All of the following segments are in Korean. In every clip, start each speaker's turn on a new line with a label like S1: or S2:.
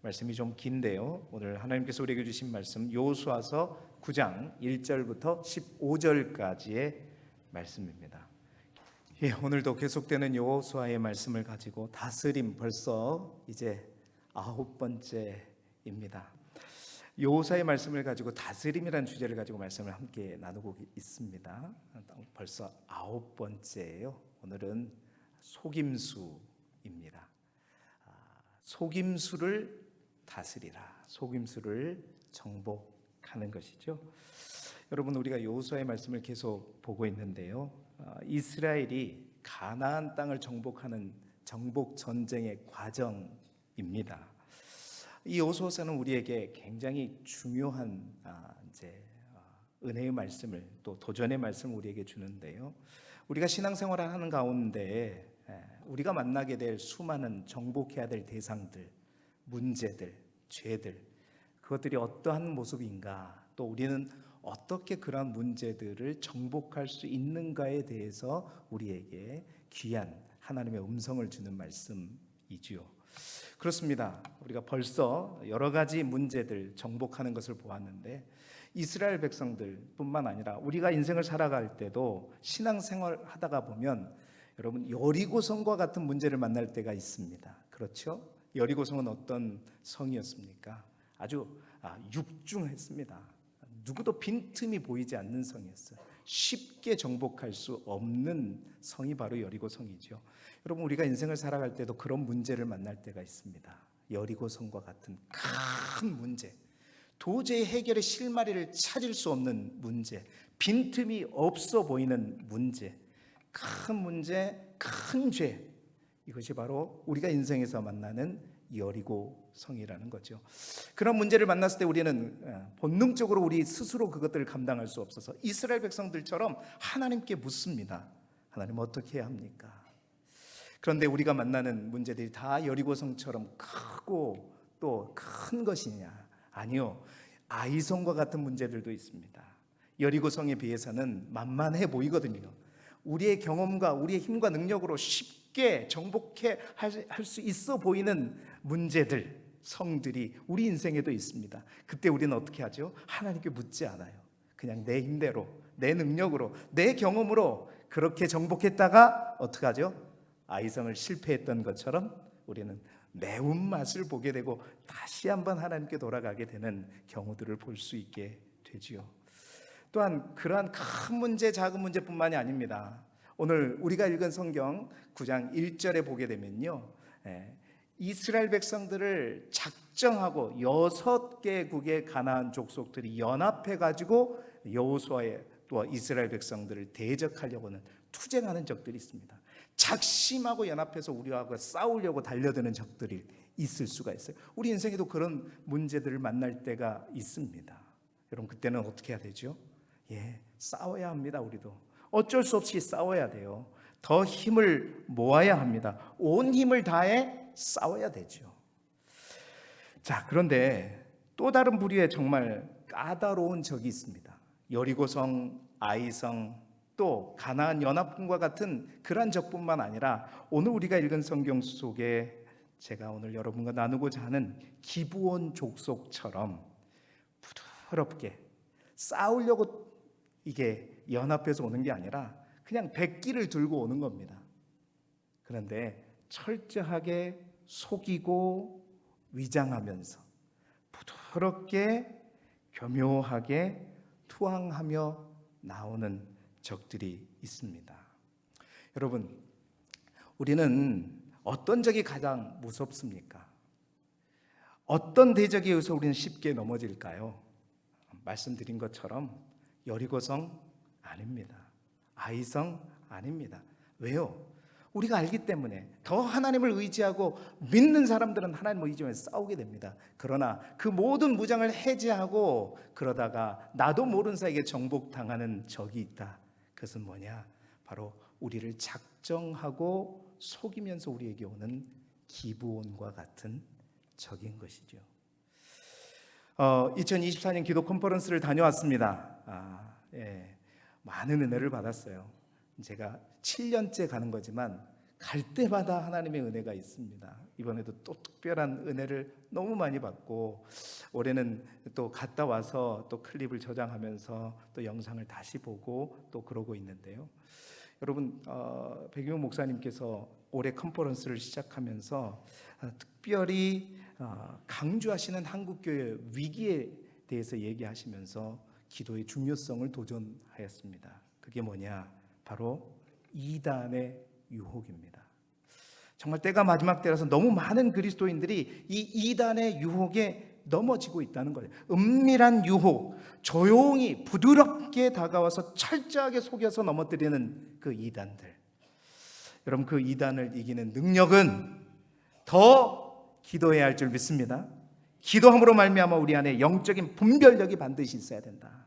S1: 말씀이 좀 긴데요. 오늘 하나님께서 우리에게 주신 말씀 여호수아서 9장 1절부터 15절까지의 말씀입니다. 오늘도 계속되는 여호수아의 말씀을 가지고 다스림 벌써 이제 9번째입니다. 여호수아의 말씀을 가지고 다스림이라는 주제를 가지고 말씀을 함께 나누고 있습니다. 벌써 9번째예요. 오늘은 속임수입니다. 속임수를 다스리라. 속임수를 정복하는 것이죠. 여러분, 우리가 여호수아의 말씀을 계속 보고 있는데요. 이스라엘이 가나안 땅을 정복하는 정복 전쟁의 과정입니다. 이 여호수아서는 우리에게 굉장히 중요한 은혜의 말씀을, 또 도전의 말씀을 우리에게 주는데요. 우리가 신앙생활을 하는 가운데 우리가 만나게 될 수많은 정복해야 될 대상들, 문제들, 죄들, 그것들이 어떠한 모습인가, 또 우리는 어떻게 그러한 문제들을 정복할 수 있는가에 대해서 우리에게 귀한 하나님의 음성을 주는 말씀이지요. 그렇습니다. 우리가 벌써 여러 가지 문제들 정복하는 것을 보았는데, 이스라엘 백성들뿐만 아니라 우리가 인생을 살아갈 때도 신앙생활 하다가 보면 여러분, 여리고성과 같은 문제를 만날 때가 있습니다. 그렇죠? 여리고성은 어떤 성이었습니까? 아주 육중했습니다. 누구도 빈틈이 보이지 않는 성이었어요. 쉽게 정복할 수 없는 성이 바로 여리고성이죠. 여러분, 우리가 인생을 살아갈 때도 그런 문제를 만날 때가 있습니다. 여리고성과 같은 큰 문제, 도저히 해결의 실마리를 찾을 수 없는 문제, 빈틈이 없어 보이는 문제, 큰 문제, 큰 죄, 이것이 바로 우리가 인생에서 만나는 여리고성이라는 거죠. 그런 문제를 만났을 때 우리는 본능적으로 우리 스스로 그것들을 감당할 수 없어서 이스라엘 백성들처럼 하나님께 묻습니다. 하나님, 어떻게 해야 합니까? 그런데 우리가 만나는 문제들이 다 여리고성처럼 크고 또 큰 것이냐? 아니요, 아이성과 같은 문제들도 있습니다. 여리고성에 비해서는 만만해 보이거든요. 우리의 경험과 우리의 힘과 능력으로 쉽게 정복해 할 수 있어 보이는 문제들, 성들이 우리 인생에도 있습니다. 그때 우리는 어떻게 하죠? 하나님께 묻지 않아요. 그냥 내 힘대로, 내 능력으로, 내 경험으로 그렇게 정복했다가 어떻게 하죠? 아이성을 실패했던 것처럼 우리는 매운맛을 보게 되고 다시 한번 하나님께 돌아가게 되는 경우들을 볼 수 있게 되지요. 또한 그러한 큰 문제, 작은 문제뿐만이 아닙니다. 오늘 우리가 읽은 성경 9장 1절에 보게 되면요, 이스라엘 백성들을 작정하고 6개국의 가나안 족속들이 연합해 가지고 여호수아의 또 이스라엘 백성들을 대적하려고는 투쟁하는 적들이 있습니다. 작심하고 연합해서 우리하고 싸우려고 달려드는 적들이 있을 수가 있어요. 우리 인생에도 그런 문제들을 만날 때가 있습니다. 여러분, 그때는 어떻게 해야 되죠? 싸워야 합니다. 우리도 어쩔 수 없이 싸워야 돼요. 더 힘을 모아야 합니다. 온 힘을 다해 싸워야 되죠. 자, 그런데 또 다른 부류의 정말 까다로운 적이 있습니다. 여리고성, 아이성, 또 가나안 연합군과 같은 그런 적뿐만 아니라 오늘 우리가 읽은 성경 속에 제가 오늘 여러분과 나누고자 하는 기브온 족속처럼 부드럽게 싸우려고 이게 연합해서 오는 게 아니라 그냥 백기를 들고 오는 겁니다. 그런데 철저하게 속이고 위장하면서 부드럽게 교묘하게 투항하며 나오는 적들이 있습니다. 여러분, 우리는 어떤 적이 가장 무섭습니까? 어떤 대적에 의해서 우리는 쉽게 넘어질까요? 말씀드린 것처럼 여리고성 아닙니다. 아이성 아닙니다. 왜요? 우리가 알기 때문에. 더 하나님을 의지하고 믿는 사람들은 하나님을 의지하면서 싸우게 됩니다. 그러나 그 모든 무장을 해제하고 그러다가 나도 모르는 사이에 정복당하는 적이 있다. 그것은 뭐냐? 바로 우리를 작정하고 속이면서 우리에게 오는 기브온과 같은 적인 것이죠. 2024년 기도 컨퍼런스를 다녀왔습니다. 많은 은혜를 받았어요. 제가 7년째 가는 거지만 갈 때마다 하나님의 은혜가 있습니다. 이번에도 또 특별한 은혜를 너무 많이 받고, 올해는 또 갔다 와서 또 클립을 저장하면서 또 영상을 다시 보고 또 그러고 있는데요. 여러분, 백윤 목사님께서 올해 컨퍼런스를 시작하면서 특별히 강조하시는 한국교회 위기에 대해서 얘기하시면서 기도의 중요성을 도전하였습니다. 그게 뭐냐? 바로 이단의 유혹입니다. 정말 때가 마지막 때라서 너무 많은 그리스도인들이 이 이단의 유혹에 넘어지고 있다는 거예요. 은밀한 유혹, 조용히 부드럽게 다가와서 철저하게 속여서 넘어뜨리는 그 이단들. 여러분, 그 이단을 이기는 능력은 더 기도해야 할 줄 믿습니다. 기도함으로 말미암아 우리 안에 영적인 분별력이 반드시 있어야 된다.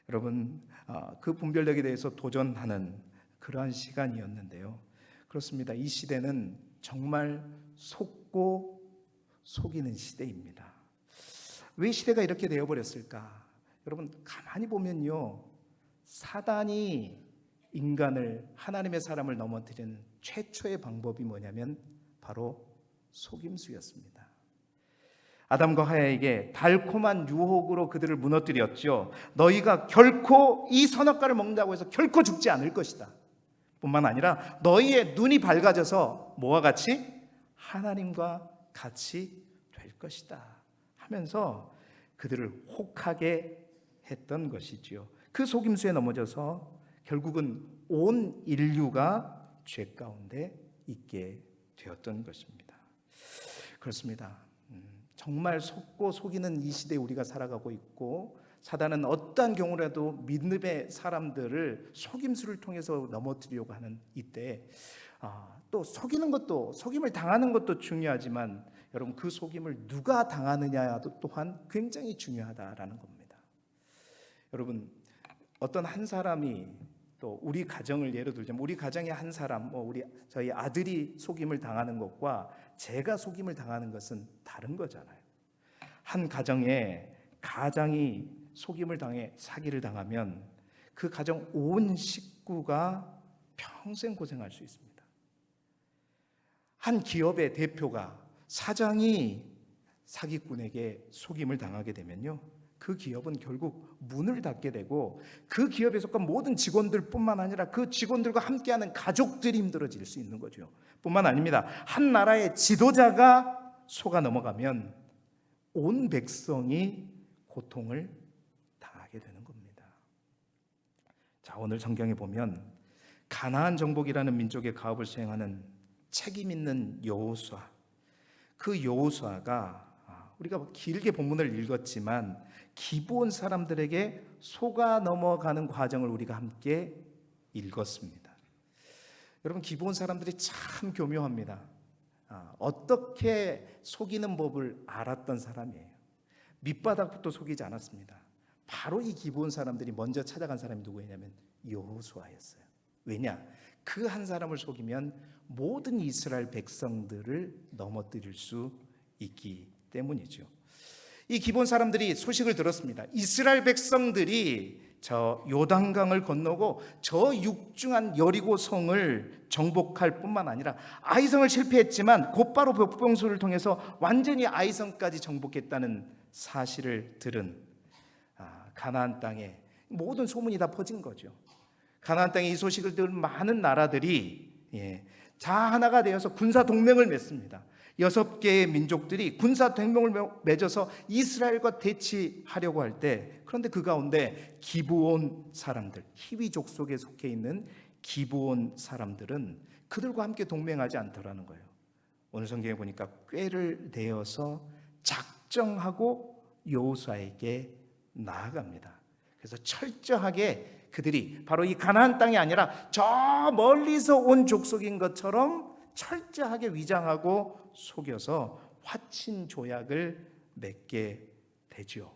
S1: 여러분, 그 분별력에 대해서 도전하는 그러한 시간이었는데요. 그렇습니다. 이 시대는 정말 속고 속이는 시대입니다. 왜 시대가 이렇게 되어버렸을까? 여러분, 가만히 보면요, 사단이 인간을, 하나님의 사람을 넘어뜨리는 최초의 방법이 뭐냐면 바로 속임수였습니다. 아담과 하와에게 달콤한 유혹으로 그들을 무너뜨렸죠. 너희가 결코 이 선악과를 먹는다고 해서 결코 죽지 않을 것이다. 뿐만 아니라 너희의 눈이 밝아져서 뭐와 같이? 하나님과 같이 될 것이다 하면서 그들을 혹하게 했던 것이지요. 그 속임수에 넘어져서 결국은 온 인류가 죄 가운데 있게 되었던 것입니다. 그렇습니다. 정말 속고 속이는 이 시대에 우리가 살아가고 있고, 사단은 어떠한 경우라도 믿음의 사람들을 속임수를 통해서 넘어뜨리려고 하는 이때, 또 속이는 것도, 속임을 당하는 것도 중요하지만 여러분, 그 속임을 누가 당하느냐도 또한 굉장히 중요하다라는 겁니다. 여러분, 어떤 한 사람이, 또 우리 가정을 예로 들자면 우리 가정의 한 사람, 저희 아들이 속임을 당하는 것과 제가 속임을 당하는 것은 다른 거잖아요. 한 가정에 가장이 속임을 당해 사기를 당하면 그 가정 온 식구가 평생 고생할 수 있습니다. 한 기업의 대표가, 사장이 사기꾼에게 속임을 당하게 되면요, 그 기업은 결국 문을 닫게 되고 그 기업에 속한 모든 직원들뿐만 아니라 그 직원들과 함께하는 가족들이 힘들어질 수 있는 거죠. 뿐만 아닙니다. 한 나라의 지도자가 속아 넘어가면 온 백성이 고통을 당하게 되는 겁니다. 자, 오늘 성경에 보면 가나안 정복이라는 민족의 가업을 수행하는 책임 있는 여호수아, 그 여호수아가 우리가 길게 본문을 읽었지만 기브온 사람들에게 속아 넘어가는 과정을 우리가 함께 읽었습니다. 여러분, 기브온 사람들이 참 교묘합니다. 어떻게 속이는 법을 알았던 사람이에요. 밑바닥부터 속이지 않았습니다. 바로 이 기브온 사람들이 먼저 찾아간 사람이 누구였냐면 여호수아였어요. 왜냐? 그 한 사람을 속이면 모든 이스라엘 백성들을 넘어뜨릴 수 있기 때문이죠. 이 기브온 사람들이 소식을 들었습니다. 이스라엘 백성들이 저 요단강을 건너고 저 육중한 여리고 성을 정복할 뿐만 아니라 아이성을 실패했지만 곧바로 벽봉수를 통해서 완전히 아이성까지 정복했다는 사실을 들은 가나안 땅에 모든 소문이 다 퍼진 거죠. 가나안 땅에 이 소식을 들은 많은 나라들이 자 하나가 되어서 군사 동맹을 맺습니다. 6개의 민족들이 군사 동맹을 맺어서 이스라엘과 대치하려고 할 때, 그런데 그 가운데 기브온 사람들, 히위족 속에 속해 있는 기브온 사람들은 그들과 함께 동맹하지 않더라는 거예요. 오늘 성경에 보니까 꾀를 내어서 작정하고 여호수아에게 나아갑니다. 그래서 철저하게 그들이 바로 이 가나안 땅이 아니라 저 멀리서 온 족속인 것처럼 철저하게 위장하고 속여서 화친 조약을 맺게 되죠.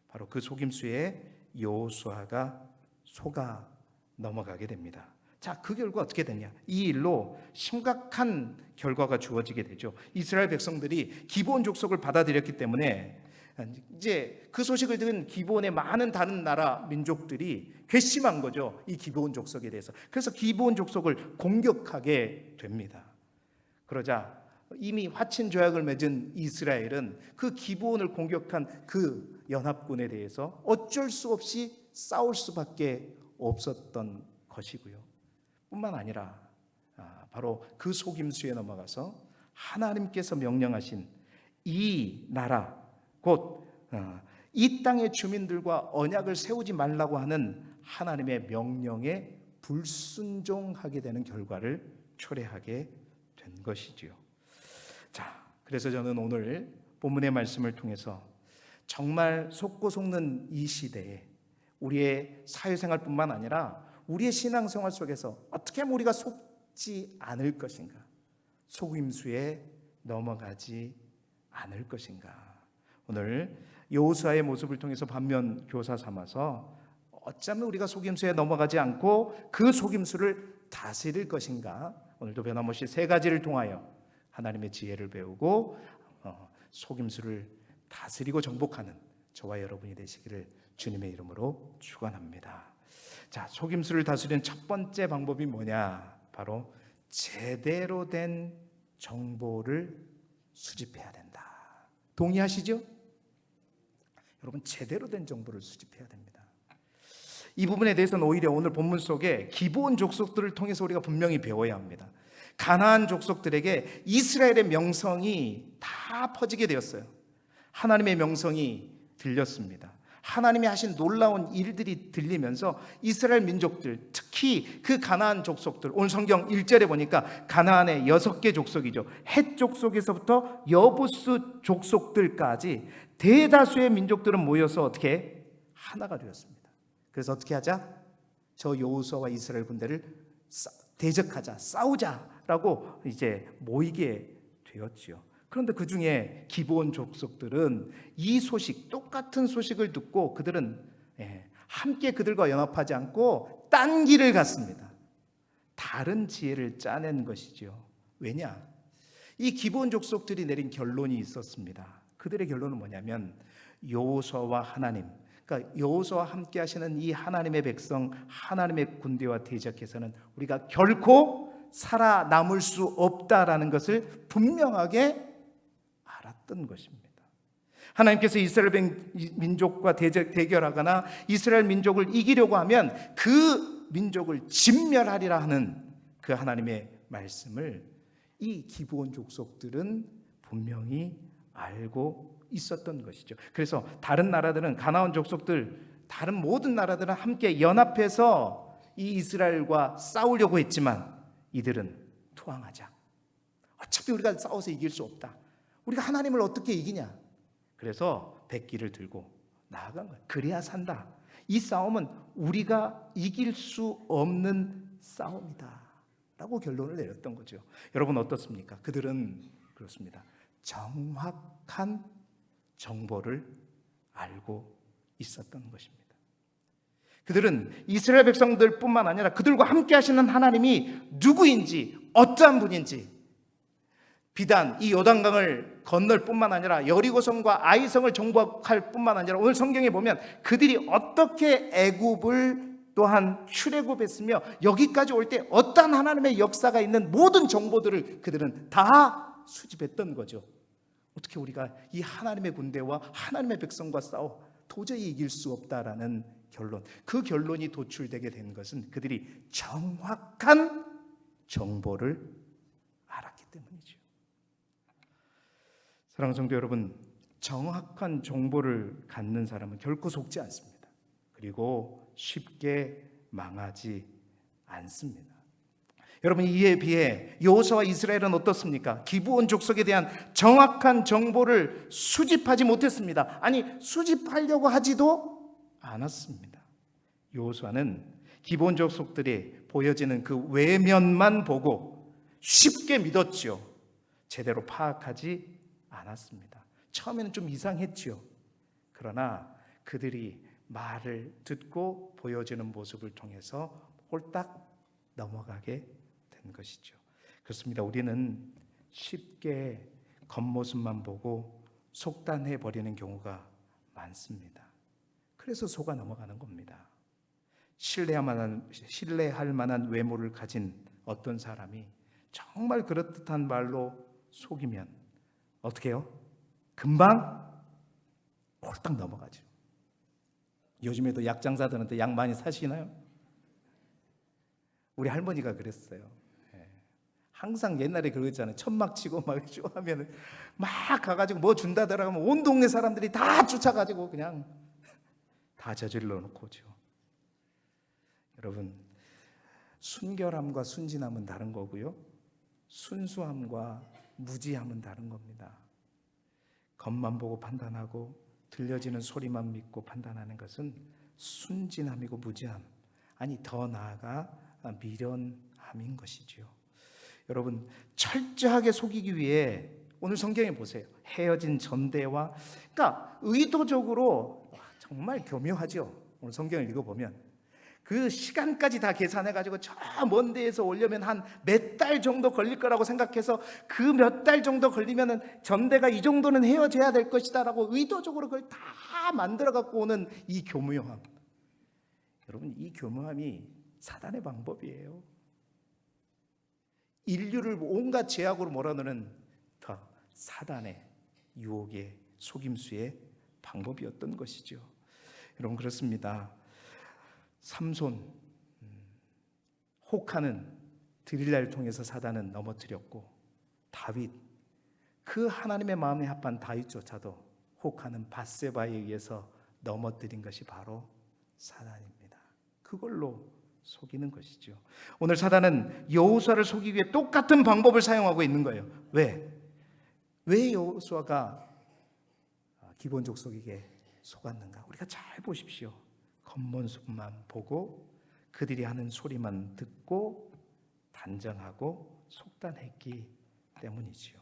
S1: 바로 그 속임수에 여호수아가 속아 넘어가게 됩니다. 자, 그 결과 어떻게 되냐? 이 일로 심각한 결과가 주어지게 되죠. 이스라엘 백성들이 기브온 족속을 받아들였기 때문에 이제 그 소식을 들은 기브온의 많은 다른 나라 민족들이 괘씸한 거죠. 이 기브온 족속에 대해서. 그래서 기브온 족속을 공격하게 됩니다. 그러자 이미 화친 조약을 맺은 이스라엘은 그 기브온을 공격한 그 연합군에 대해서 어쩔 수 없이 싸울 수밖에 없었던 것이고요. 뿐만 아니라 바로 그 속임수에 넘어가서 하나님께서 명령하신 이 나라 곧 이 땅의 주민들과 언약을 세우지 말라고 하는 하나님의 명령에 불순종하게 되는 결과를 초래하게 된 것이지요. 자, 그래서 저는 오늘 본문의 말씀을 통해서 정말 속고 속는 이 시대에 우리의 사회생활뿐만 아니라 우리의 신앙생활 속에서 어떻게 하면 우리가 속지 않을 것인가, 속임수에 넘어가지 않을 것인가. 오늘 여호수아의 모습을 통해서 반면 교사 삼아서 어쩌면 우리가 속임수에 넘어가지 않고 그 속임수를 다스릴 것인가, 오늘도 변함없이 세 가지를 통하여 하나님의 지혜를 배우고 속임수를 다스리고 정복하는 저와 여러분이 되시기를 주님의 이름으로 축원합니다. 자, 속임수를 다스리는 첫 번째 방법이 뭐냐? 바로 제대로 된 정보를 수집해야 된다. 동의하시죠? 여러분, 제대로 된 정보를 수집해야 됩니다. 이 부분에 대해서는 오히려 오늘 본문 속에 기브온 족속들을 통해서 우리가 분명히 배워야 합니다. 가나안 족속들에게 이스라엘의 명성이 다 퍼지게 되었어요. 하나님의 명성이 들렸습니다. 하나님이 하신 놀라운 일들이 들리면서 이스라엘 민족들, 특히 그 가나안 족속들, 오늘 성경 1절에 보니까 가나안의 6개 족속이죠. 헷 족속에서부터 여부스 족속들까지 대다수의 민족들은 모여서 어떻게 하나가 되었습니다. 그래서 어떻게 하자? 저 여호수아와 이스라엘 군대를 대적하자, 싸우자라고 이제 모이게 되었지요. 그런데 그 중에 기브온 족속들은 이 소식, 똑같은 소식을 듣고 그들은 함께 그들과 연합하지 않고 딴 길을 갔습니다. 다른 지혜를 짜낸 것이죠. 왜냐? 이 기브온 족속들이 내린 결론이 있었습니다. 그들의 결론은 뭐냐면 여호수아와 하나님, 그러니까 여호수아와 함께 하시는 이 하나님의 백성, 하나님의 군대와 대적해서는 우리가 결코 살아남을 수 없다라는 것을 분명하게 알았던 것입니다. 하나님께서 이스라엘 민족과 대결하거나 이스라엘 민족을 이기려고 하면 그 민족을 진멸하리라 하는 그 하나님의 말씀을 이 기브온 족속들은 분명히 알고 있었던 것이죠. 그래서 다른 나라들은, 가나안 족속들, 다른 모든 나라들은 함께 연합해서 이 이스라엘과 싸우려고 했지만 이들은 투항하자. 어차피 우리가 싸워서 이길 수 없다. 우리가 하나님을 어떻게 이기냐? 그래서 백기를 들고 나아간 거예요. 그래야 산다. 이 싸움은 우리가 이길 수 없는 싸움이다 라고 결론을 내렸던 거죠. 여러분 어떻습니까? 그들은 그렇습니다. 정확한 정보를 알고 있었던 것입니다. 그들은 이스라엘 백성들뿐만 아니라 그들과 함께 하시는 하나님이 누구인지, 어떠한 분인지, 비단 이 요단강을 건널 뿐만 아니라 여리고성과 아이성을 정복할 뿐만 아니라 오늘 성경에 보면 그들이 어떻게 애굽을 또한 출애굽했으며 여기까지 올 때 어떠한 하나님의 역사가 있는 모든 정보들을 그들은 다 수집했던 거죠. 어떻게 우리가 이 하나님의 군대와 하나님의 백성과 싸워 도저히 이길 수 없다라는 결론, 그 결론이 도출되게 된 것은 그들이 정확한 정보를 알았기 때문이죠. 사랑하는 성도 여러분, 정확한 정보를 갖는 사람은 결코 속지 않습니다. 그리고 쉽게 망하지 않습니다. 여러분, 이에 비해 여호수아와 이스라엘은 어떻습니까? 기브온 족속에 대한 정확한 정보를 수집하지 못했습니다. 아니, 수집하려고 하지도 않았습니다. 여호수아는 기브온 족속들이 보여지는 그 외면만 보고 쉽게 믿었지요. 제대로 파악하지 않았습니다. 처음에는 좀 이상했지요. 그러나 그들이 말을 듣고 보여주는 모습을 통해서 홀딱 넘어가게 된 것이죠. 그렇습니다. 우리는 쉽게 겉모습만 보고 속단해 버리는 경우가 많습니다. 그래서 속아 넘어가는 겁니다. 신뢰할 만한 외모를 가진 어떤 사람이 정말 그럴듯한 말로 속이면 어떻게 해요? 금방 홀딱 넘어가죠. 요즘에도 약장사들한테 약 많이 사시나요? 우리 할머니가 그랬어요. 항상 옛날에 그러잖아요. 천막 치고 막 하면 막 가가지고 뭐 준다 들어가면 온 동네 사람들이 다 쫓아가지고 그냥 다 저질러 놓고 오죠. 여러분, 순결함과 순진함은 다른 거고요, 순수함과 무지함은 다른 겁니다. 겉만 보고 판단하고 들려지는 소리만 믿고 판단하는 것은 순진함이고 무지함, 아니 더 나아가 미련함인 것이지요. 여러분, 철저하게 속이기 위해 오늘 성경에 보세요. 헤어진 전대와, 그러니까 의도적으로, 정말 교묘하죠. 오늘 성경을 읽어보면 그 시간까지 다 계산해가지고 저 먼 데에서 오려면 한 몇 달 정도 걸릴 거라고 생각해서 그 몇 달 정도 걸리면은 전대가 이 정도는 헤어져야 될 것이다라고 의도적으로 그걸 다 만들어 갖고 오는 이 교묘함. 여러분, 이 교묘함이 사단의 방법이에요. 인류를 온갖 죄악으로 몰아넣는 다 사단의 유혹의 속임수의 방법이었던 것이죠. 여러분, 그렇습니다. 삼손, 혹하는 드릴라를 통해서 사단은 넘어뜨렸고, 다윗, 그 하나님의 마음에 합한 다윗조차도 혹하는 밧세바에 의해서 넘어뜨린 것이 바로 사단입니다. 그걸로 속이는 것이죠. 오늘 사단은 여호수아를 속이기 위해 똑같은 방법을 사용하고 있는 거예요. 왜 여호수아가 기본 족속에게 속았는가? 우리가 잘 보십시오. 겉모습만 보고 그들이 하는 소리만 듣고 단정하고 속단했기 때문이지요.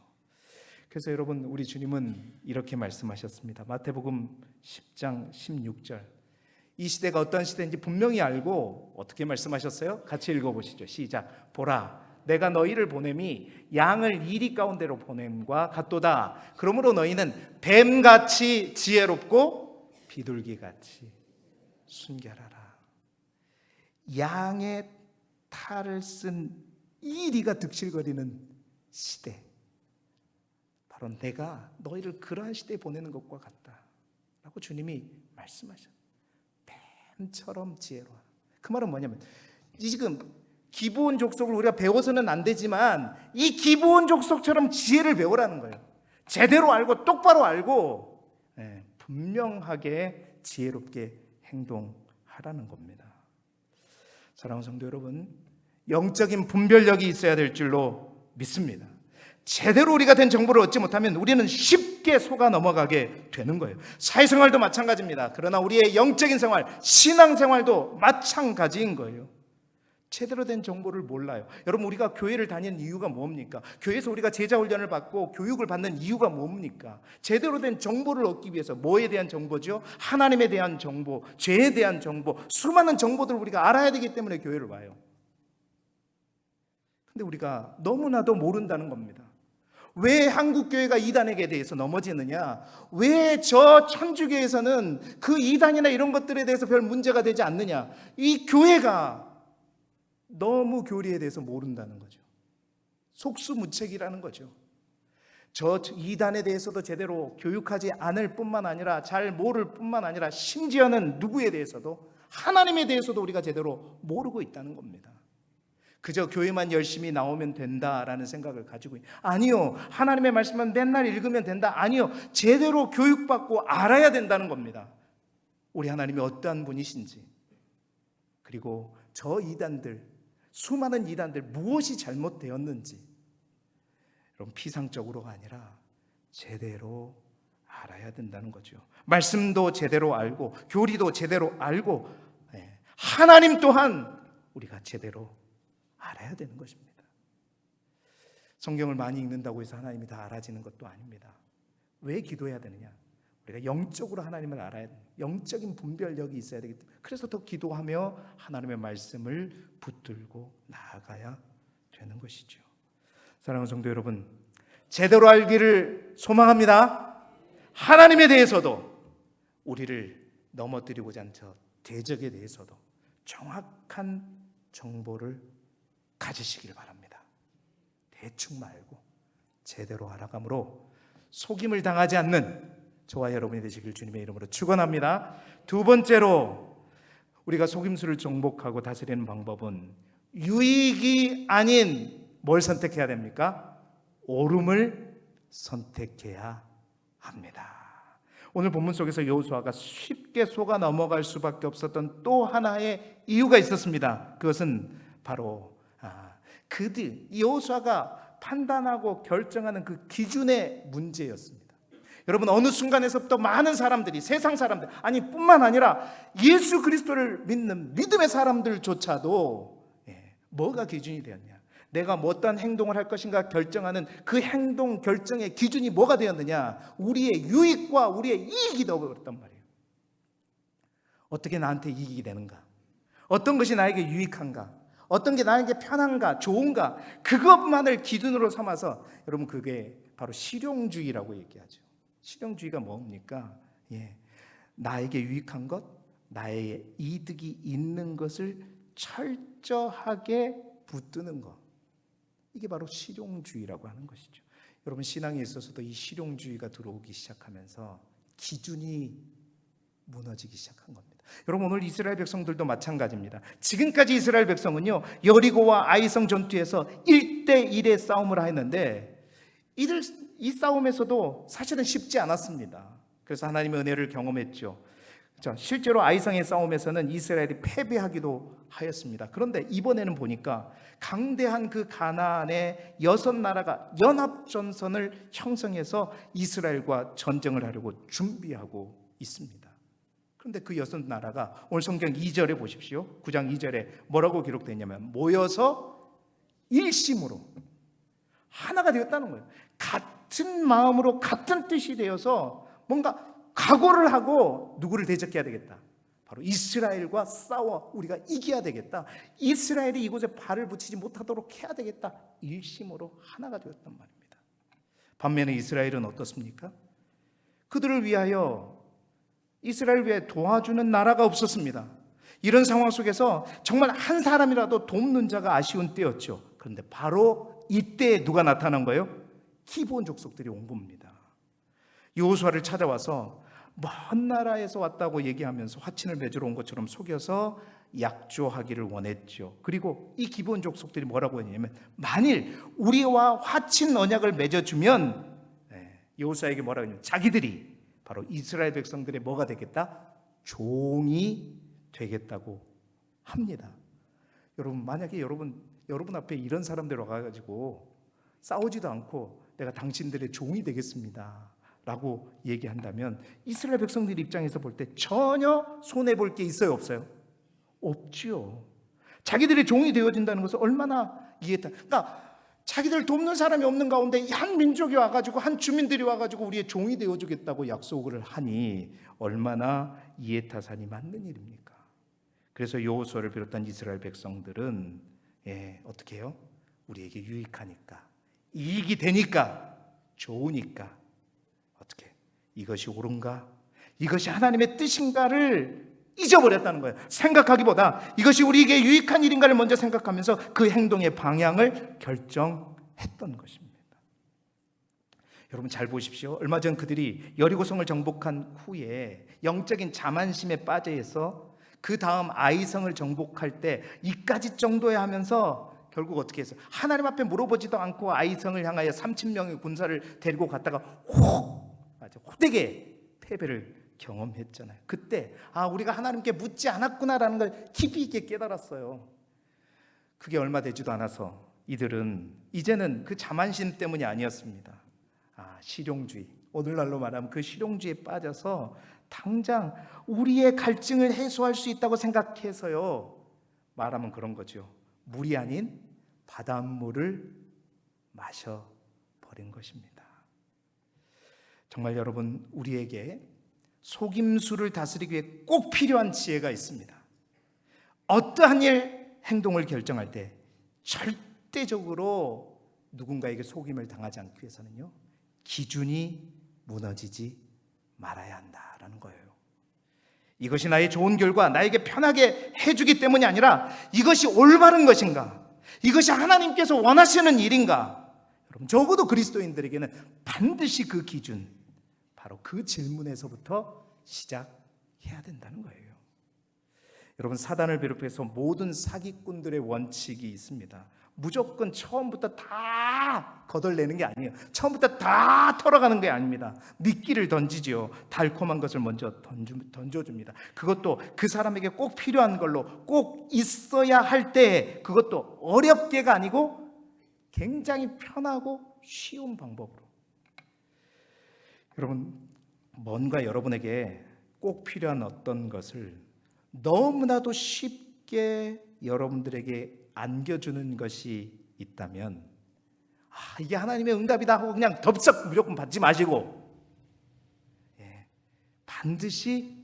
S1: 그래서 여러분, 우리 주님은 이렇게 말씀하셨습니다. 마태복음 10장 16절. 이 시대가 어떤 시대인지 분명히 알고 어떻게 말씀하셨어요? 같이 읽어보시죠. 시작. 보라, 내가 너희를 보냄이 양을 이리 가운데로 보냄과 같도다. 그러므로 너희는 뱀같이 지혜롭고 비둘기같이 순결하라. 양의 탈을 쓴 이리가 득실거리는 시대, 바로 내가 너희를 그러한 시대에 보내는 것과 같다 라고 주님이 말씀하셨어요. 뱀처럼 지혜로워. 그 말은 뭐냐면, 지금 기브온 족속을 우리가 배워서는 안 되지만 이 기브온 족속처럼 지혜를 배우라는 거예요. 제대로 알고 똑바로 알고 분명하게 지혜롭게 행동하라는 겁니다. 사랑하는 성도 여러분, 영적인 분별력이 있어야 될 줄로 믿습니다. 제대로 우리가 된 정보를 얻지 못하면 우리는 쉽게 속아 넘어가게 되는 거예요. 사회생활도 마찬가지입니다. 그러나 우리의 영적인 생활, 신앙생활도 마찬가지인 거예요. 제대로 된 정보를 몰라요. 여러분, 우리가 교회를 다니는 이유가 뭡니까? 교회에서 우리가 제자 훈련을 받고 교육을 받는 이유가 뭡니까? 제대로 된 정보를 얻기 위해서. 뭐에 대한 정보죠? 하나님에 대한 정보, 죄에 대한 정보, 수많은 정보들을 우리가 알아야 되기 때문에 교회를 와요. 근데 우리가 너무나도 모른다는 겁니다. 왜 한국교회가 이단에게 대해서 넘어지느냐? 왜 저 천주교에서는 그 이단이나 이런 것들에 대해서 별 문제가 되지 않느냐? 이 교회가 너무 교리에 대해서 모른다는 거죠. 속수무책이라는 거죠. 저 이단에 대해서도 제대로 교육하지 않을 뿐만 아니라, 잘 모를 뿐만 아니라, 심지어는 누구에 대해서도, 하나님에 대해서도 우리가 제대로 모르고 있다는 겁니다. 그저 교회만 열심히 나오면 된다라는 생각을 가지고, 아니요, 하나님의 말씀만 맨날 읽으면 된다, 아니요, 제대로 교육받고 알아야 된다는 겁니다. 우리 하나님이 어떠한 분이신지, 그리고 저 이단들, 수많은 이단들 무엇이 잘못되었는지, 여러분, 피상적으로가 아니라 제대로 알아야 된다는 거죠. 말씀도 제대로 알고 교리도 제대로 알고 하나님 또한 우리가 제대로 알아야 되는 것입니다. 성경을 많이 읽는다고 해서 하나님이 다 알아지는 것도 아닙니다. 왜 기도해야 되느냐? 우리가 영적으로 하나님을 알아야 돼요. 영적인 분별력이 있어야 되기 때문에, 그래서 더 기도하며 하나님의 말씀을 붙들고 나아가야 되는 것이죠. 사랑하는 성도 여러분, 제대로 알기를 소망합니다. 하나님에 대해서도 우리를 넘어뜨리고자 하는 저 대적에 대해서도 정확한 정보를 가지시길 바랍니다. 대충 말고 제대로 알아감으로 속임을 당하지 않는 저와 여러분이 되시길 주님의 이름으로 축원합니다. 두 번째로 우리가 속임수를 정복하고 다스리는 방법은 유익이 아닌 뭘 선택해야 됩니까? 옳음을 선택해야 합니다. 오늘 본문 속에서 여호수아가 쉽게 속아 넘어갈 수밖에 없었던 또 하나의 이유가 있었습니다. 그것은 바로 여호수아가 판단하고 결정하는 그 기준의 문제였습니다. 여러분, 어느 순간에서부터 많은 사람들이, 세상 사람들, 뿐만 아니라 예수 그리스도를 믿는 믿음의 사람들조차도 뭐가 기준이 되었냐, 내가 어떤 행동을 할 것인가 결정하는 그 행동 결정의 기준이 뭐가 되었느냐, 우리의 유익과 우리의 이익이 되어버렸단 말이에요. 어떻게 나한테 이익이 되는가, 어떤 것이 나에게 유익한가, 어떤 게 나에게 편한가, 좋은가, 그것만을 기준으로 삼아서, 여러분, 그게 바로 실용주의라고 얘기하죠. 실용주의가 뭡니까? 나에게 유익한 것, 나의 이득이 있는 것을 철저하게 붙드는 것, 이게 바로 실용주의라고 하는 것이죠. 여러분, 신앙에 있어서도 이 실용주의가 들어오기 시작하면서 기준이 무너지기 시작한 겁니다. 여러분, 오늘 이스라엘 백성들도 마찬가지입니다. 지금까지 이스라엘 백성은요, 여리고와 아이성 전투에서 1대1의 싸움을 하였는데 이 싸움에서도 사실은 쉽지 않았습니다. 그래서 하나님의 은혜를 경험했죠. 실제로 아이성의 싸움에서는 이스라엘이 패배하기도 하였습니다. 그런데 이번에는 보니까 강대한 그 가나안의 6나라가 연합전선을 형성해서 이스라엘과 전쟁을 하려고 준비하고 있습니다. 그런데 그 6나라가 오늘 성경 2절에 보십시오. 9장 2절에 뭐라고 기록되냐면 모여서 일심으로 하나가 되었다는 거예요. 같은 마음으로 같은 뜻이 되어서 뭔가 각오를 하고 누구를 대적해야 되겠다, 바로 이스라엘과 싸워 우리가 이겨야 되겠다, 이스라엘이 이곳에 발을 붙이지 못하도록 해야 되겠다, 일심으로 하나가 되었단 말입니다. 반면에 이스라엘은 어떻습니까? 그들을 위하여, 이스라엘을 위해 도와주는 나라가 없었습니다. 이런 상황 속에서 정말 한 사람이라도 돕는 자가 아쉬운 때였죠. 그런데 바로 이때 누가 나타난 거예요? 기브온 족속들이 온 겁니다. 여호수아를 찾아와서 먼 나라에서 왔다고 얘기하면서 화친을 맺으러 온 것처럼 속여서 약조하기를 원했죠. 그리고 이 기브온 족속들이 뭐라고 했냐면, 만일 우리와 화친 언약을 맺어주면, 여호수아에게 뭐라고 했냐면, 자기들이 바로 이스라엘 백성들의 뭐가 되겠다? 종이 되겠다고 합니다. 여러분, 만약에 여러분 앞에 이런 사람들 와가지고 싸우지도 않고 내가 당신들의 종이 되겠습니다 라고 얘기한다면, 이스라엘 백성들 입장에서 볼 때 전혀 손해볼 게 있어요, 없어요? 없지요. 자기들의 종이 되어진다는 것을 얼마나 그러니까 자기들 돕는 사람이 없는 가운데 한 민족이 와가지고, 한 주민들이 와가지고 우리의 종이 되어주겠다고 약속을 하니 얼마나 이해타산이 맞는 일입니까? 그래서 여호수아를 비롯한 이스라엘 백성들은 어떻게 해요? 우리에게 유익하니까, 이익이 되니까, 좋으니까 어떻게, 이것이 옳은가, 이것이 하나님의 뜻인가를 잊어버렸다는 거예요. 생각하기보다 이것이 우리에게 유익한 일인가를 먼저 생각하면서 그 행동의 방향을 결정했던 것입니다. 여러분, 잘 보십시오. 얼마 전 그들이 여리고성을 정복한 후에 영적인 자만심에 빠져 있어 그 다음 아이성을 정복할 때 이까지 정도에 하면서 결국 어떻게 했어요? 하나님 앞에 물어보지도 않고 아이성을 향하여 3,000명의 군사를 데리고 갔다가 호되게 패배를 경험했잖아요. 그때 우리가 하나님께 묻지 않았구나라는 걸 깊이 있게 깨달았어요. 그게 얼마 되지도 않아서 이들은 이제는 그 자만심 때문이 아니었습니다. 실용주의, 오늘날로 말하면 그 실용주의에 빠져서 당장 우리의 갈증을 해소할 수 있다고 생각해서요, 말하면 그런 거죠. 물이 아닌 바닷물을 마셔버린 것입니다. 정말 여러분, 우리에게 속임수를 다스리기 위해 꼭 필요한 지혜가 있습니다. 어떠한 행동을 결정할 때 절대적으로 누군가에게 속임을 당하지 않기 위해서는요, 기준이 무너지지 말아야 한다라는 거예요. 이것이 나의 좋은 결과, 나에게 편하게 해주기 때문이 아니라 이것이 올바른 것인가? 이것이 하나님께서 원하시는 일인가? 여러분, 적어도 그리스도인들에게는 반드시 그 기준, 바로 그 질문에서부터 시작해야 된다는 거예요. 여러분, 사단을 비롯해서 모든 사기꾼들의 원칙이 있습니다. 무조건 처음부터 다 거덜내는 게 아니에요. 처음부터 다 털어가는 게 아닙니다. 미끼를 던지지요. 달콤한 것을 먼저 던져줍니다. 그것도 그 사람에게 꼭 필요한 걸로, 꼭 있어야 할 때, 그것도 어렵게가 아니고 굉장히 편하고 쉬운 방법으로. 여러분, 뭔가 여러분에게 꼭 필요한 어떤 것을 너무나도 쉽게 여러분들에게 안겨주는 것이 있다면, 이게 하나님의 응답이다 하고 그냥 덥석 무조건 받지 마시고, 반드시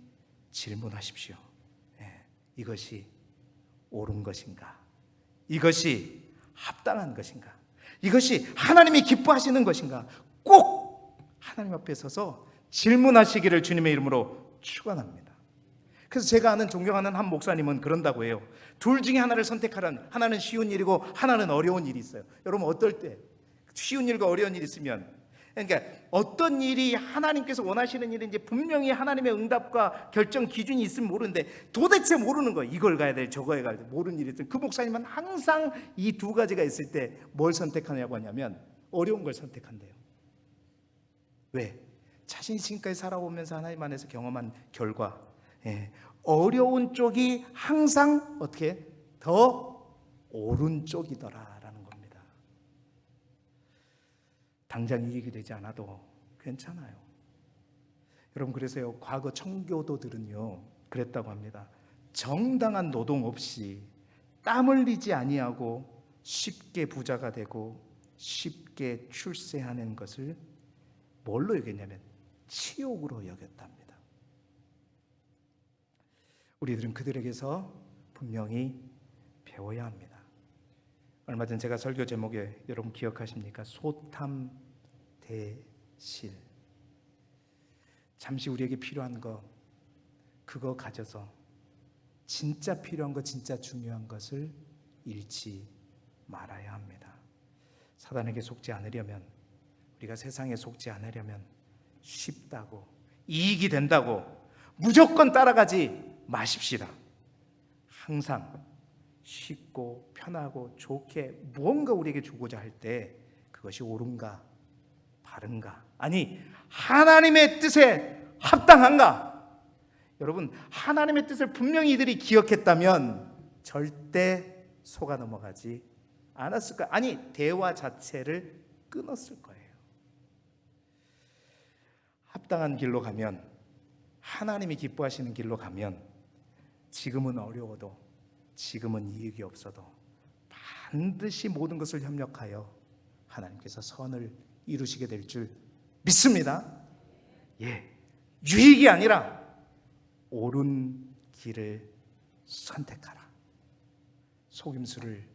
S1: 질문하십시오. 이것이 옳은 것인가? 이것이 합당한 것인가? 이것이 하나님이 기뻐하시는 것인가? 꼭 하나님 앞에 서서 질문하시기를 주님의 이름으로 축원합니다. 그래서 제가 아는 존경하는 한 목사님은 그런다고 해요. 둘 중에 하나를 선택하라는, 하나는 쉬운 일이고 하나는 어려운 일이 있어요. 여러분, 어떨 때 쉬운 일과 어려운 일이 있으면, 그러니까 어떤 일이 하나님께서 원하시는 일인지 분명히 하나님의 응답과 결정 기준이 있으면 모르는데 도대체 모르는 거예요. 이걸 가야 돼, 저거에 가야 돼, 모르는 일이 있어요. 그 목사님은 항상 이 두 가지가 있을 때 뭘 선택하냐고 하냐면 어려운 걸 선택한대요. 왜? 자신이 지금까지 살아오면서 하나님 안에서 경험한 결과, 어려운 쪽이 항상 어떻게 더 옳은 쪽이더라라는 겁니다. 당장 이익이 되지 않아도 괜찮아요. 여러분, 그래서요, 과거 청교도들은요 그랬다고 합니다. 정당한 노동 없이 땀 흘리지 아니하고 쉽게 부자가 되고 쉽게 출세하는 것을 뭘로 여겼냐면 치욕으로 여겼답니다. 우리들은 그들에게서 분명히 배워야 합니다. 얼마 전 제가 설교 제목에 여러분 기억하십니까? 소탐 대실. 잠시 우리에게 필요한 거, 그거 가져서 진짜 필요한 거, 진짜 중요한 것을 잃지 말아야 합니다. 사단에게 속지 않으려면, 우리가 세상에 속지 않으려면 쉽다고, 이익이 된다고 무조건 따라가지 마십시다. 항상 쉽고 편하고 좋게 무언가 우리에게 주고자 할 때 그것이 옳은가, 바른가, 아니 하나님의 뜻에 합당한가? 여러분, 하나님의 뜻을 분명히 이들이 기억했다면 절대 속아 넘어가지 않았을 거예요. 아니, 대화 자체를 끊었을 거예요. 합당한 길로 가면, 하나님이 기뻐하시는 길로 가면, 지금은 어려워도, 지금은 이익이 없어도 반드시 모든 것을 협력하여 하나님께서 선을 이루시게 될 줄 믿습니다. 유익이 아니라 옳은 길을 선택하라. 속임수를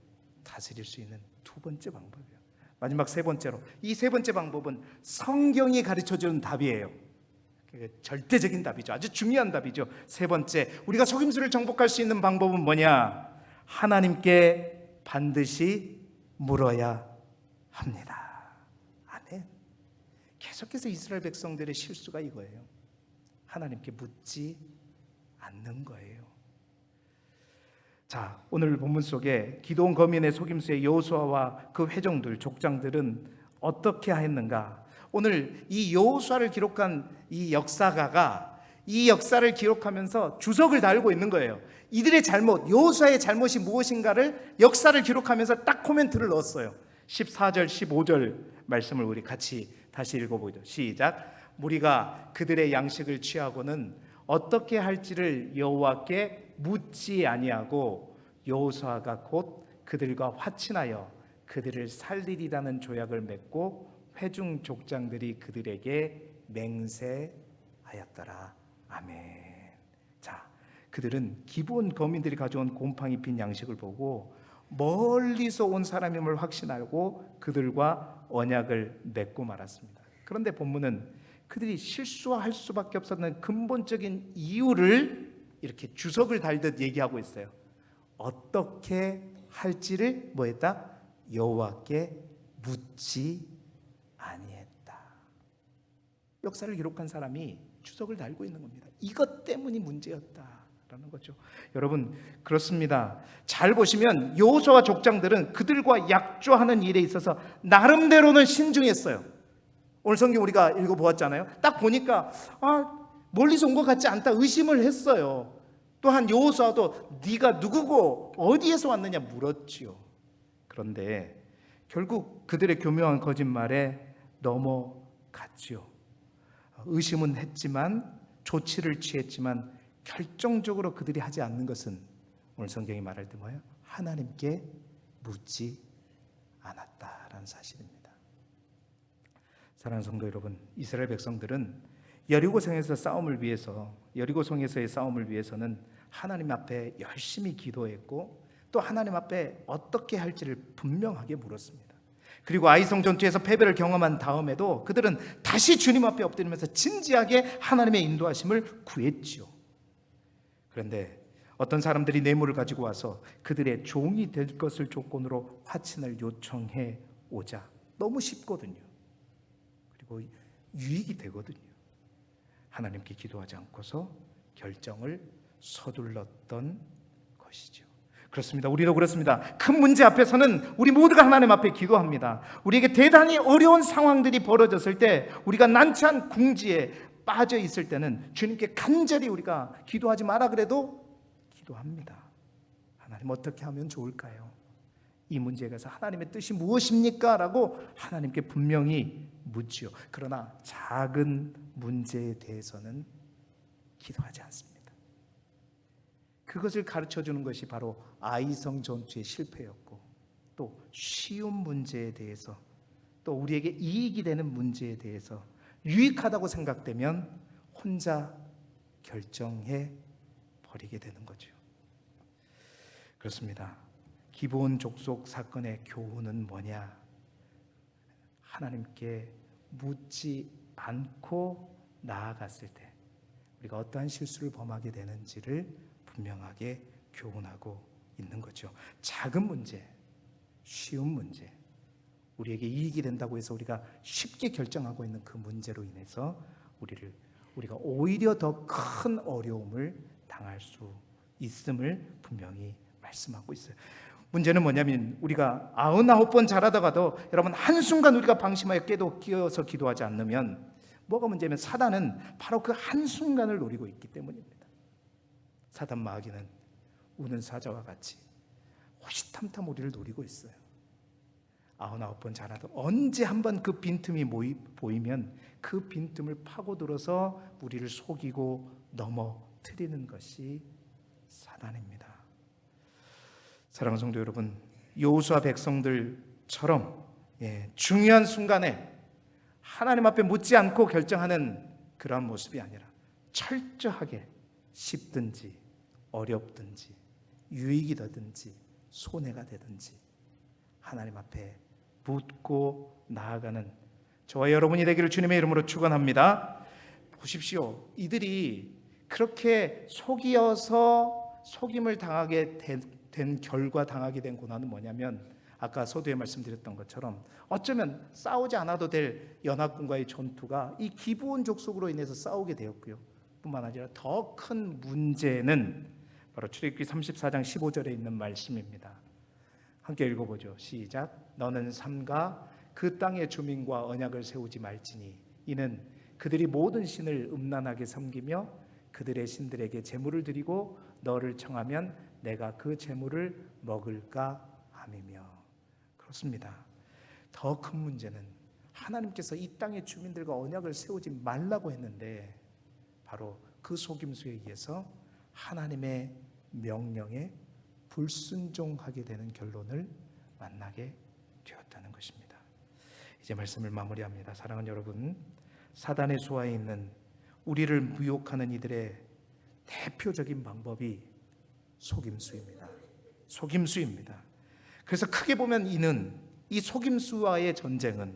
S1: 다스릴 수 있는 두 번째 방법이에요. 마지막 세 번째로, 이 세 번째 방법은 성경이 가르쳐주는 답이에요. 절대적인 답이죠. 아주 중요한 답이죠. 세 번째, 우리가 속임수를 정복할 수 있는 방법은 뭐냐? 하나님께 반드시 물어야 합니다. 아멘. 계속해서 이스라엘 백성들의 실수가 이거예요. 하나님께 묻지 않는 거예요. 자, 오늘 본문 속에 기드온 거민의 속임수의 여호수아와 그 회중들, 족장들은 어떻게 했는가? 오늘 이 여호수아를 기록한 이 역사가가 이 역사를 기록하면서 주석을 달고 있는 거예요. 이들의 잘못, 여호수아의 잘못이 무엇인가를 역사를 기록하면서 딱 코멘트를 넣었어요. 14절, 15절 말씀을 우리 같이 다시 읽어보죠. 시작. 무리가 그들의 양식을 취하고는 어떻게 할지를 여호와께 묻지 아니하고 여호수아가 곧 그들과 화친하여 그들을 살리리라는 조약을 맺고 회중 족장들이 그들에게 맹세하였더라. 아멘. 자, 그들은 기브온 거민들이 가져온 곰팡이 핀 양식을 보고 멀리서 온 사람임을 확신하고 그들과 언약을 맺고 말았습니다. 그런데 본문은 그들이 실수할 수밖에 없었는 근본적인 이유를 이렇게 주석을 달듯 얘기하고 있어요. 어떻게 할지를 뭐했다? 여호와께 묻지 아니했다. 역사를 기록한 사람이 주석을 달고 있는 겁니다. 이것 때문이 문제였다라는 거죠. 여러분, 그렇습니다. 잘 보시면 여호수아와 족장들은 그들과 약조하는 일에 있어서 나름대로는 신중했어요. 오늘 성경 우리가 읽어보았잖아요. 딱 보니까 멀리서 온 것 같지 않다 의심을 했어요. 또한 여호수아도 네가 누구고 어디에서 왔느냐 물었지요. 그런데 결국 그들의 교묘한 거짓말에 넘어갔지요. 의심은 했지만 조치를 취했지만 결정적으로 그들이 하지 않는 것은 오늘 성경이 말할 때 뭐예요? 하나님께 묻지 않았다라는 사실입니다. 사랑하는 성도 여러분, 이스라엘 백성들은 여리고성에서의 싸움을 위해서는 하나님 앞에 열심히 기도했고 또 하나님 앞에 어떻게 할지를 분명하게 물었습니다. 그리고 아이성 전투에서 패배를 경험한 다음에도 그들은 다시 주님 앞에 엎드리면서 진지하게 하나님의 인도하심을 구했지요. 그런데 어떤 사람들이 뇌물을 가지고 와서 그들의 종이 될 것을 조건으로 화친을 요청해 오자 너무 쉽거든요. 그리고 유익이 되거든요. 하나님께 기도하지 않고서 결정을 서둘렀던 것이죠. 그렇습니다. 우리도 그렇습니다. 큰 문제 앞에서는 우리 모두가 하나님 앞에 기도합니다. 우리에게 대단히 어려운 상황들이 벌어졌을 때, 우리가 난처한 궁지에 빠져 있을 때는 주님께 간절히 우리가 기도하지 마라 그래도 기도합니다. 하나님 어떻게 하면 좋을까요? 이 문제에 대해서 하나님의 뜻이 무엇입니까? 라고 하나님께 분명히 묻지요. 그러나 작은 문제에 대해서는 기도하지 않습니다. 그것을 가르쳐주는 것이 바로 아이성 전투의 실패였고, 또 쉬운 문제에 대해서, 또 우리에게 이익이 되는 문제에 대해서 유익하다고 생각되면 혼자 결정해 버리게 되는 거죠. 그렇습니다. 기브온 족속 사건의 교훈은 뭐냐? 하나님께 묻지 않고 나아갔을 때 우리가 어떠한 실수를 범하게 되는지를 분명하게 교훈하고 있는 거죠. 작은 문제, 쉬운 문제, 우리에게 이익이 된다고 해서 우리가 쉽게 결정하고 있는 그 문제로 인해서 우리가 오히려 더 큰 어려움을 당할 수 있음을 분명히 말씀하고 있어요. 문제는 뭐냐면 우리가 99번 잘하다가도 여러분 한순간 우리가 방심하여 끼어서 기도하지 않으면 뭐가 문제냐면 사단은 바로 그 한순간을 노리고 있기 때문입니다. 사단 마귀는 우는 사자와 같이 호시탐탐 우리를 노리고 있어요. 99번 잘하도 언제 한번 그 빈틈이 보이면 그 빈틈을 파고들어서 우리를 속이고 넘어뜨리는 것이 사단입니다. 사랑하는 성도 여러분, 여호수아 백성들처럼 중요한 순간에 하나님 앞에 묻지 않고 결정하는 그러한 모습이 아니라 철저하게 쉽든지 어렵든지 유익이 되든지 손해가 되든지 하나님 앞에 묻고 나아가는 저와 여러분이 되기를 주님의 이름으로 축원합니다. 보십시오. 이들이 그렇게 속이어서 속임을 당하게 된 결과 당하게 된 고난은 뭐냐면 아까 서두에 말씀드렸던 것처럼 어쩌면 싸우지 않아도 될 연합군과의 전투가 이 기브온 족속으로 인해서 싸우게 되었고요. 뿐만 아니라 더 큰 문제는 바로 출애굽기 34장 15절에 있는 말씀입니다. 함께 읽어보죠. 시작. 너는 삼가 그 땅의 주민과 언약을 세우지 말지니 이는 그들이 모든 신을 음란하게 섬기며 그들의 신들에게 제물을 드리고 너를 청하면 내가 그 제물을 먹을까 함이며. 그렇습니다. 더 큰 문제는 하나님께서 이 땅의 주민들과 언약을 세우지 말라고 했는데 바로 그 속임수에 의해서 하나님의 명령에 불순종하게 되는 결론을 만나게 되었다는 것입니다. 이제 말씀을 마무리합니다. 사랑하는 여러분, 사단의 수하에 있는 우리를 미혹하는 이들의 대표적인 방법이 속임수입니다. 속임수입니다. 그래서 크게 보면 이 속임수와의 전쟁은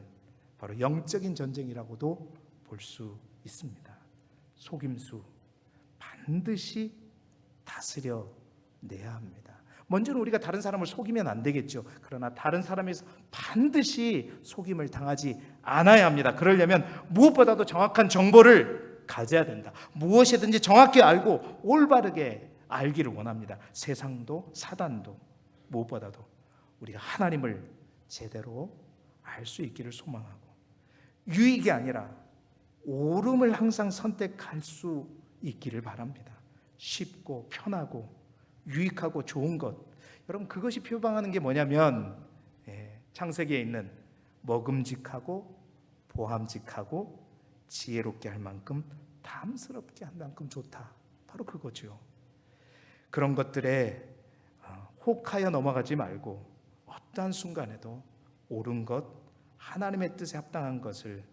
S1: 바로 영적인 전쟁이라고도 볼 수 있습니다. 속임수 반드시 다스려내야 합니다. 먼저는 우리가 다른 사람을 속이면 안 되겠죠. 그러나 다른 사람에서 반드시 속임을 당하지 않아야 합니다. 그러려면 무엇보다도 정확한 정보를 가져야 된다. 무엇이든지 정확히 알고 올바르게 알기를 원합니다. 세상도 사단도 무엇보다도 우리가 하나님을 제대로 알 수 있기를 소망하고, 유익이 아니라 옳음을 항상 선택할 수 있기를 바랍니다. 쉽고 편하고 유익하고 좋은 것, 여러분 그것이 표방하는 게 뭐냐면 창세기에 있는 먹음직하고 보함직하고 지혜롭게 할 만큼 탐스럽게 할 만큼 좋다, 바로 그거죠. 그런 것들에 혹하여 넘어가지 말고 어떠한 순간에도 옳은 것, 하나님의 뜻에 합당한 것을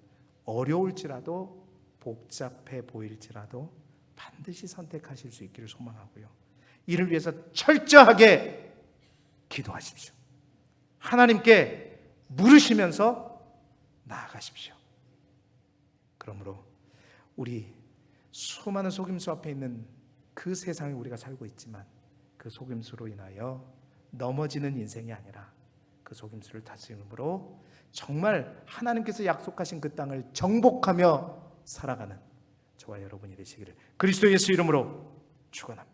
S1: 어려울지라도 복잡해 보일지라도 반드시 선택하실 수 있기를 소망하고요. 이를 위해서 철저하게 기도하십시오. 하나님께 물으시면서 나아가십시오. 그러므로 우리 수많은 속임수 앞에 있는 그 세상에 우리가 살고 있지만 그 속임수로 인하여 넘어지는 인생이 아니라 그 속임수를 다스림으로 정말 하나님께서 약속하신 그 땅을 정복하며 살아가는 저와 여러분이 되시기를 그리스도 예수 이름으로 축원합니다.